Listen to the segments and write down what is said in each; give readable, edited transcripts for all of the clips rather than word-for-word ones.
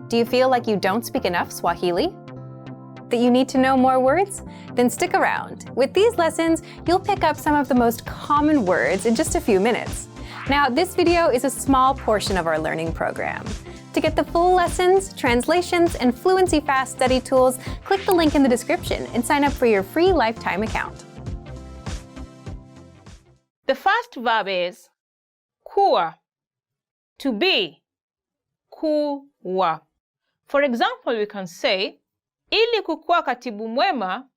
Do you feel like you don't speak enough Swahili? That you need to know more words? Then stick around. With these lessons, you'll pick up some of the most common words in just a few minutes. Now, this video is a small portion of our learning program. To get the full lessons, translations, and Fluency Fast study tools, click the link in the description and sign up for your free lifetime account. The first verb is kuwa, to be, kuwa. For example, we can say, ili kukuwa katibu mwema,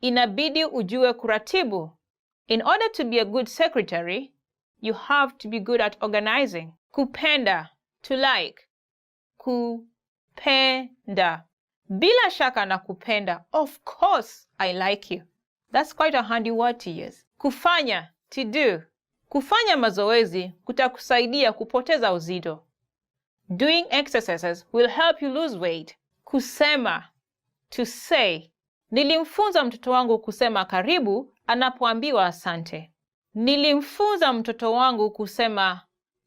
inabidi ujue kuratibu. In order to be a good secretary, you have to be good at organizing. Kupenda, to like. Kupenda. Bila shaka na kupenda. Of course, I like you. That's quite a handy word to use. Kufanya, to do. Kufanya mazoezi kutakusaidia kupoteza uzito. Doing exercises will help you lose weight. Kusema, to say. Nilimfunza mtoto wangu kusema karibu anapoambiwa asante. Nilimfunza mtoto wangu kusema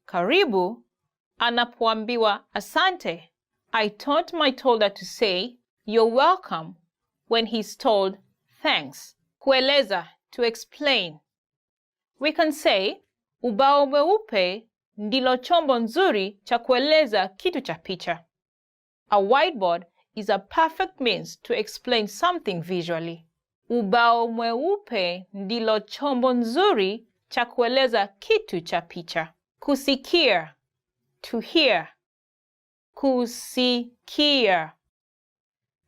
karibu anapoambiwa asante. I taught my toddler to say you're welcome when he's told thanks. Kueleza, to explain. We can say ubao mweupe ndilo chombo nzuri cha kueleza kitu cha picha. A whiteboard is a perfect means to explain something visually. Ubao mweupe ndilo chombo nzuri cha kueleza kitu cha picha. Kusikia, to hear. Kusikia.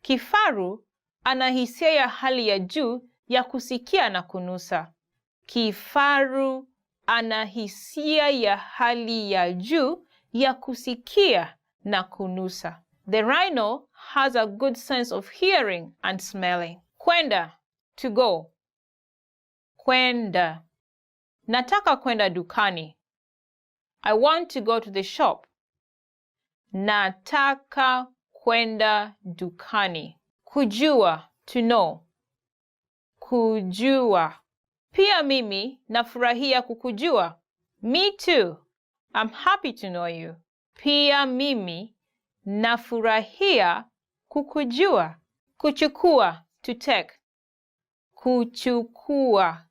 Kifaru ana hisia ya hali ya juu ya kusikia na kunusa. Kifaru ana hisia ya hali ya juu ya kusikia na kunusa. The rhino has a good sense of hearing and smelling. Kwenda, to go. Kwenda. Nataka kwenda dukani. I want to go to the shop. Nataka kwenda dukani. Kujua, to know. Kujua. Pia mimi nafurahia kukujua. Me too. I'm happy to know you. Pia mimi nafurahia kukujua. Kuchukua, to take. Kuchukua.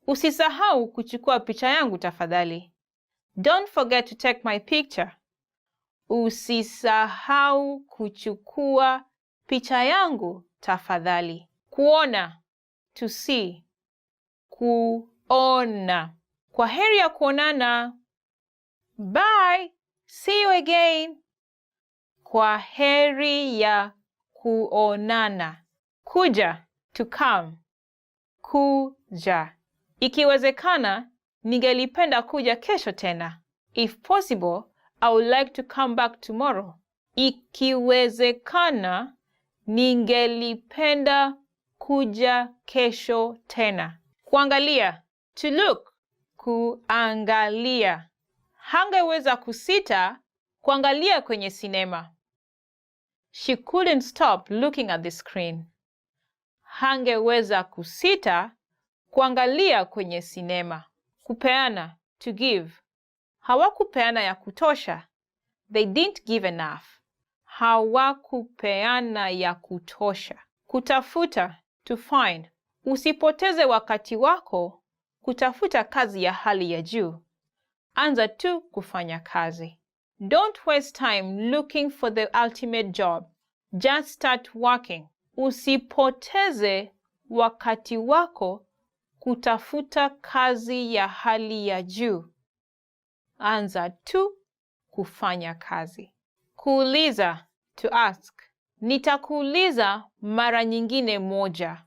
Usisahau kuchukua picha yangu tafadhali. Don't forget to take my picture. Usisahau kuchukua picha yangu tafadhali. Kuona, to see. Kuona. Kwa heri ya kuonana. Bye. See you again. Kwa heri ya kuonana. Kuja, to come. Kuja. Ikiwezekana, ningelipenda kuja kesho tena. If possible, I would like to come back tomorrow. Ikiwezekana, ningelipenda kuja kesho tena. Kuangalia, to look. Kuangalia. Hangeweza kusita kuangalia kwenye sinema. She couldn't stop looking at the screen. Hangeweza kusita kuangalia kwenye sinema. Kupeana, to give. Hawakupeana ya kutosha. They didn't give enough. Hawakupeana ya kutosha. Kutafuta, to find. Usipoteze wakati wako kutafuta kazi ya hali ya juu. Anza tu kufanya kazi. Don't waste time looking for the ultimate job. Just start working. Usipoteze wakati wako kutafuta kazi ya hali ya juu. Anza tu kufanya kazi. Kuuliza, to ask. Nitakuuliza mara nyingine moja.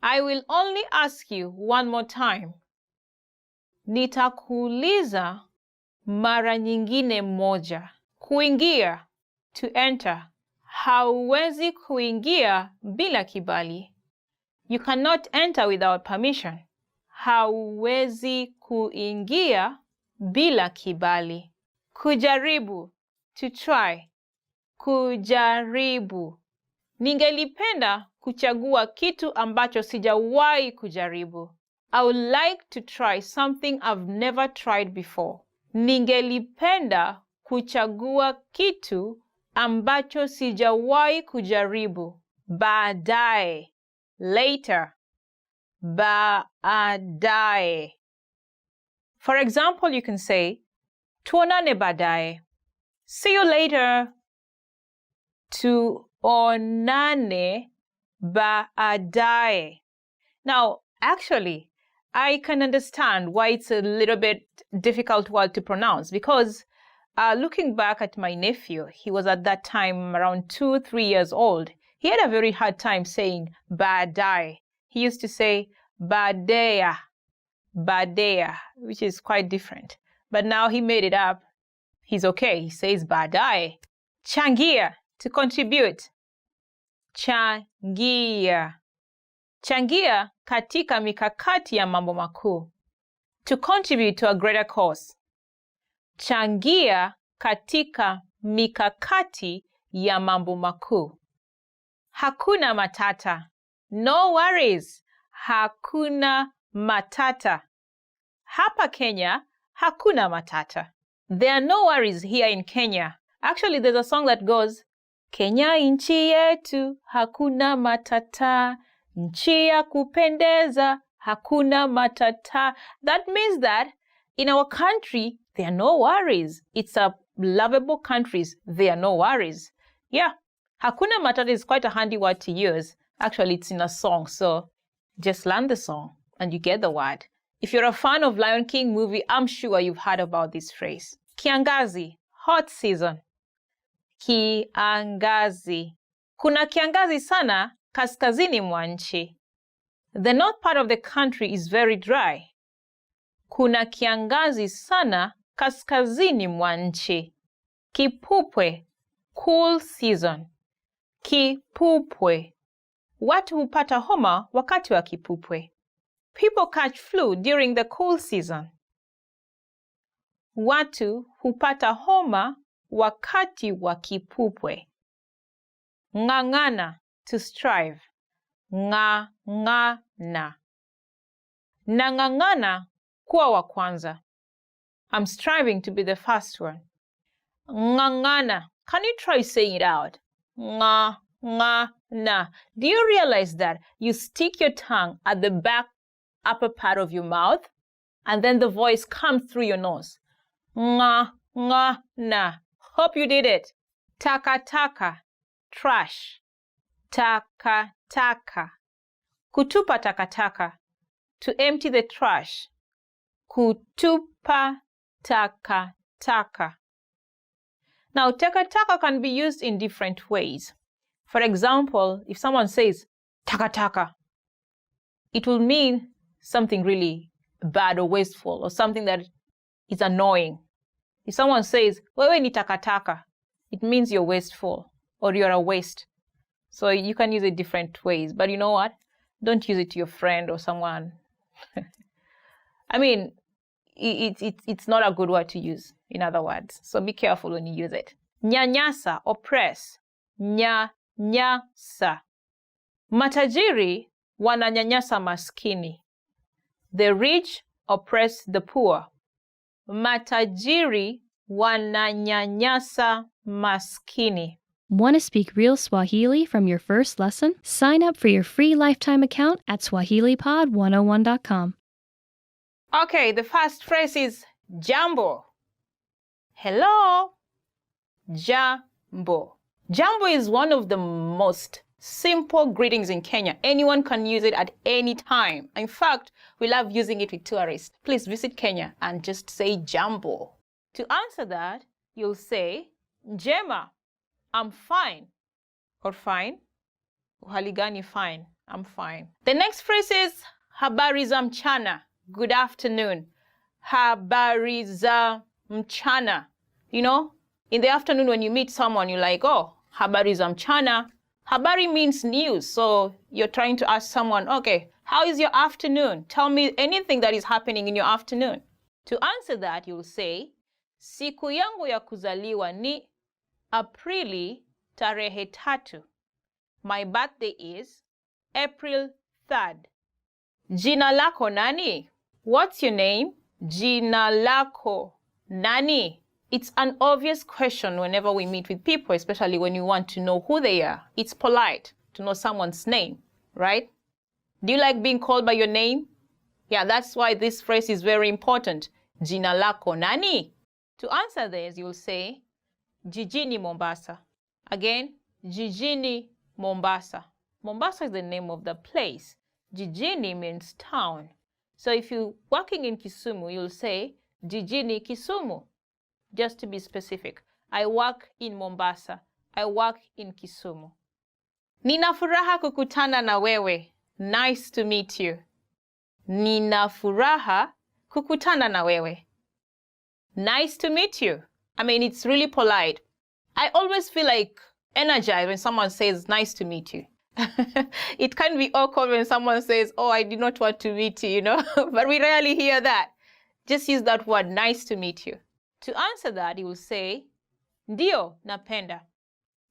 I will only ask you one more time. Nitakuuliza mara nyingine moja. Kuingia, to enter. Hauwezi kuingia bila kibali. You cannot enter without permission. Hauwezi kuingia bila kibali. Kujaribu, to try. Kujaribu. Ningelipenda kuchagua kitu ambacho sijawahi kujaribu. I would like to try something I've never tried before. Ningelipenda kuchagua kitu ambacho sijawahi kujaribu. Baadaye. Later. Baadaye. For example, you can say, tuonane baadaye. See you later. Tuonane baadaye. Now, actually, I can understand why it's a little bit difficult word to pronounce because looking back at my nephew, he was at that time around 2-3 years old. He had a very hard time saying baadaye. He used to say baadaye, baadaye, which is quite different. But now he made it up. He's okay. He says baadaye. Changia, to contribute. Changia. Changia katika mikakati ya mambo makuu. To contribute to a greater cause. Changia katika mikakati ya mambo makuu. Hakuna matata. No worries. Hakuna matata. Hapa Kenya, hakuna matata. There are no worries here in Kenya. Actually, there's a song that goes, Kenya nchi yetu, hakuna matata. Nchi ya kupendeza, hakuna matata. That means that in our country, there are no worries. It's a lovable country. There are no worries. Yeah, hakuna matata is quite a handy word to use. Actually, it's in a song, so just learn the song and you get the word. If you're a fan of Lion King movie, I'm sure you've heard about this phrase. Kiangazi, hot season. Kiangazi. Kuna kiangazi sana kaskazini mwa nchi. The north part of the country is very dry. Kuna kiangazi sana kaskazini mwa nchi. Kipupwe, cool season. Kipupwe. Watu hupata homa wakati wa kipupwe. People catch flu during the cool season. Watu hupata homa wakati wa kipupwe. Ng'ang'ana, to strive. Ng'ang'ana. Nang'ang'ana kuwa wa kwanza. I'm striving to be the first one. Ng'ang'ana. Can you try saying it out? Ng'ang'ana. Do you realize that you stick your tongue at the back upper part of your mouth and then the voice comes through your nose? Ng'ang'ana. Hope you did it. Takataka, trash. Takataka. Kutupa takataka, to empty the trash. Kutupa takataka. Now, takataka can be used in different ways. For example, if someone says takataka, it will mean something really bad or wasteful or something that is annoying. If someone says, wewe ni takataka, it means you're wasteful or you're a waste. So you can use it different ways. But you know what? Don't use it to your friend or someone. I mean, it's not a good word to use, in other words. So be careful when you use it. Nyanyasa, oppress. Nyanyasa. Matajiri wananyanyasa maskini. The rich oppress the poor. Matajiri wananyanyasa maskini. Want to speak real Swahili from your first lesson? Sign up for your free lifetime account at SwahiliPod101.com. Okay, the first phrase is Jambo. Hello. Jambo. Jambo is one of the most simple greetings in Kenya. Anyone can use it at any time. In fact, we love using it with tourists. Please visit Kenya and just say Jambo. To answer that, you'll say Njema, I'm fine. Or fine. Uhali gani fine. I'm fine. The next phrase is habari za mchana. Good afternoon. Habari za mchana. You know, in the afternoon when you meet someone, you're like, oh, habari za mchana. Habari means news. So you're trying to ask someone, okay, how is your afternoon? Tell me anything that is happening in your afternoon. To answer that, you'll say, siku yangu ya kuzaliwa ni Aprili tarehe 3. My birthday is April 3rd. Jina lako nani? What's your name? Jina lako nani? It's an obvious question whenever we meet with people, especially when you want to know who they are. It's polite to know someone's name, right? Do you like being called by your name? Yeah, that's why this phrase is very important. Jina lako nani? To answer this, you'll say, Jijini Mombasa. Again, Jijini Mombasa. Mombasa is the name of the place. Jijini means town. So if you're working in Kisumu, you'll say, Jijini Kisumu. Just to be specific, I work in Mombasa. I work in Kisumu. Nina furaha kukutana na wewe. Nice to meet you. Nina furaha kukutana na wewe. Nice to meet you. I mean, it's really polite. I always feel like energized when someone says, nice to meet you. It can be awkward when someone says, oh, I did not want to meet you, but we rarely hear that. Just use that word, nice to meet you. To answer that, you will say, Ndio napenda.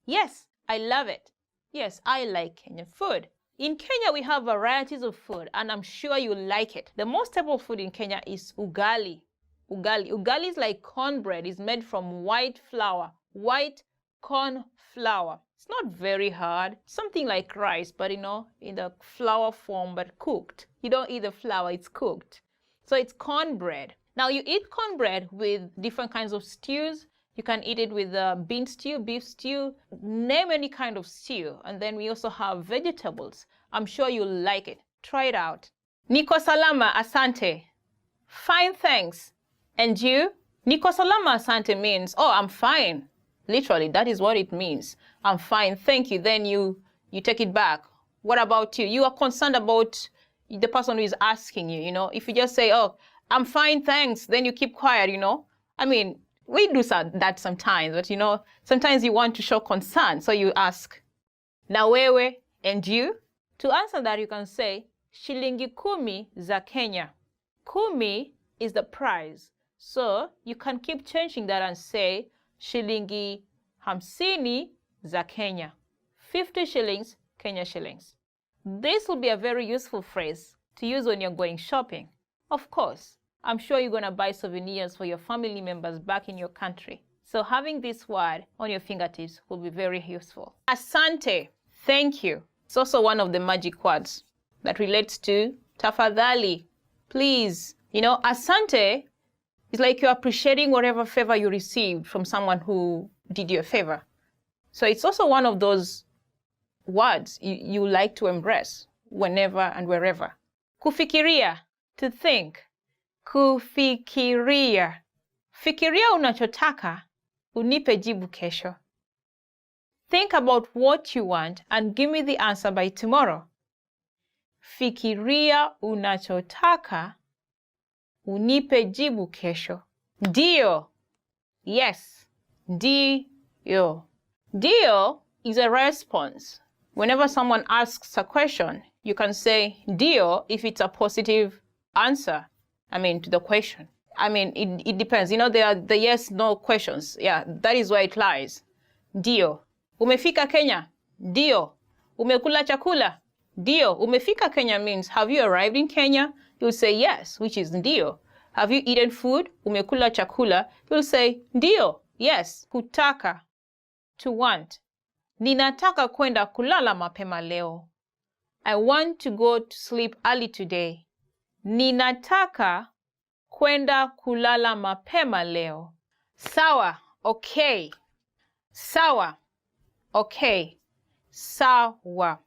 Yes, I love it. Yes, I like Kenyan food. In Kenya, we have varieties of food, and I'm sure you like it. The most staple food in Kenya is ugali. Ugali is like cornbread. It's made from white flour, white corn flour. It's not very hard. Something like rice, but in the flour form, but cooked. You don't eat the flour, it's cooked. So it's cornbread. Now you eat cornbread with different kinds of stews. You can eat it with bean stew, beef stew, name any kind of stew. And then we also have vegetables. I'm sure you'll like it. Try it out. Niko salama, asante. Fine, thanks. And you? Niko salama, asante means, oh, I'm fine. Literally, that is what it means. I'm fine, thank you. Then you take it back. What about you? You are concerned about the person who is asking you, If you just say, oh, I'm fine, thanks, then you keep quiet, I mean, we do that sometimes, but sometimes you want to show concern, so you ask, na wewe, and you? To answer that, you can say, shilingi kumi za Kenya. Kumi is the price, so you can keep changing that and say, shilingi hamsini za Kenya. 50 shillings, Kenya shillings. This will be a very useful phrase to use when you're going shopping. Of course, I'm sure you're going to buy souvenirs for your family members back in your country. So having this word on your fingertips will be very useful. Asante, thank you. It's also one of the magic words that relates to tafadhali, please. Asante is like you're appreciating whatever favor you received from someone who did you a favor. So it's also one of those words you like to embrace whenever and wherever. Kufikiria, to think. Kufikiria. Fikiria unachotaka, unipe jibu kesho. Think about what you want and give me the answer by tomorrow. Fikiria unachotaka, unipe jibu kesho. Ndio. Yes. Ndio. Ndio is a response. Whenever someone asks a question, you can say ndio if it's a positive answer. To the question. It depends. There are the yes-no questions. Yeah, that is where it lies. Ndio. Umefika Kenya? Ndio. Umekula chakula? Ndio. Umefika Kenya means, have you arrived in Kenya? You'll say yes, which is ndio. Have you eaten food? Umekula chakula? You'll say ndio, yes. Kutaka, to want. Ninataka kwenda kulala mapema leo. I want to go to sleep early today. Ninataka kwenda kulala mapema leo. Sawa, okay. Sawa, okay. Sawa.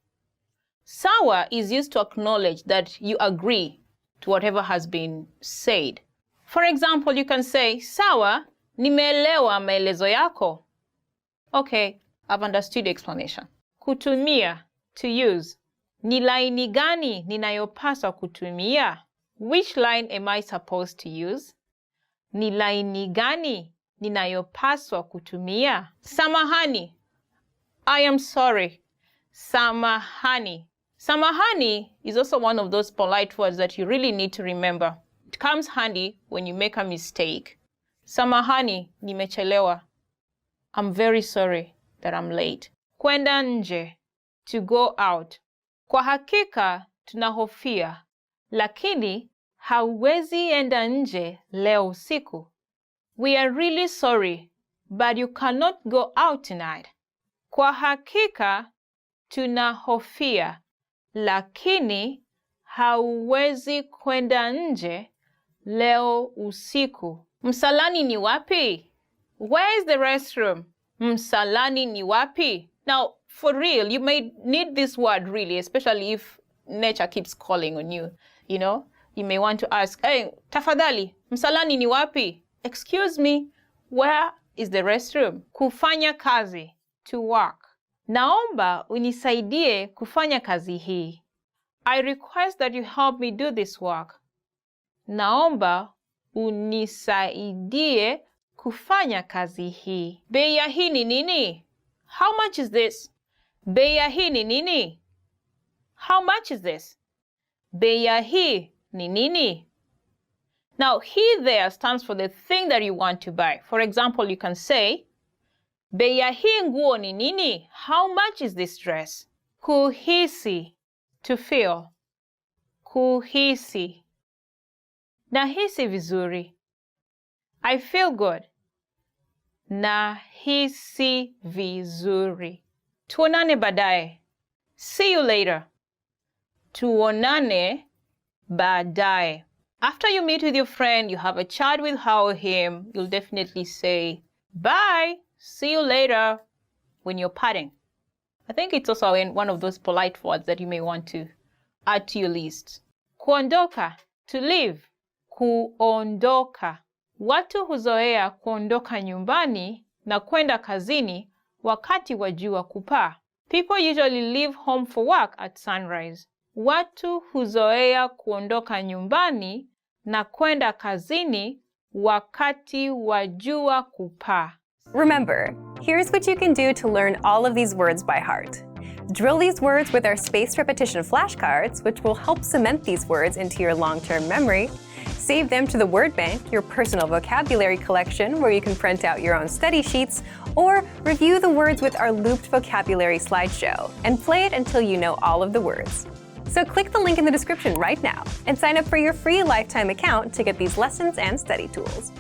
Sawa is used to acknowledge that you agree to whatever has been said. For example, you can say, sawa, nimeelewa maelezo yako. Okay, I've understood the explanation. Kutumia, to use. Ni laini gani ninayopaswa kutumia? Which line am I supposed to use? Ni laini gani ninayopaswa kutumia? Samahani. I am sorry. Samahani. Samahani is also one of those polite words that you really need to remember. It comes handy when you make a mistake. Samahani, nimechelewa. I'm very sorry that I'm late. Kwenda nje, to go out. Kwa hakika tunahofia, lakini hauwezi enda nje leo usiku. We are really sorry, but you cannot go out tonight. Kwa hakika tunahofia, lakini hauwezi kwenda nje leo usiku. Msalani ni wapi? Where is the restroom? Msalani ni wapi? Now, for real, you may need this word really, especially if nature keeps calling on you. You know, you may want to ask, hey, tafadhali, msalani ni wapi? Excuse me, where is the restroom? Kufanya kazi, to work. Naomba unisaidie kufanya kazi hii. I request that you help me do this work. Naomba unisaidie kufanya kazi hii. Bei ya hii ni nini? How much is this? Bei ya hii ni nini? How much is this? Bei ya hii ni nini? Now, he there stands for the thing that you want to buy. For example, you can say, bei ya hii nguo ni nini? How much is this dress? Kuhisi, to feel. Kuhisi. Nahisi vizuri. I feel good. Nahisi vizuri. Tuonane baadaye. See you later. Tuonane baadaye. After you meet with your friend, you have a chat with her or him, you'll definitely say, bye, see you later, when you're parting. I think it's also one of those polite words that you may want to add to your list. Kuondoka, to leave. Kuondoka. Watu huzoea kuondoka nyumbani na kwenda kazini wakati wa jua kupaa. People usually leave home for work at sunrise. Watu huzoea kuondoka nyumbani na kwenda kazini wakati wa jua kupaa. Remember, here's what you can do to learn all of these words by heart. Drill these words with our spaced repetition flashcards, which will help cement these words into your long-term memory. Save them to the word bank, your personal vocabulary collection, where you can print out your own study sheets, or review the words with our looped vocabulary slideshow, and play it until you know all of the words. So click the link in the description right now and sign up for your free lifetime account to get these lessons and study tools.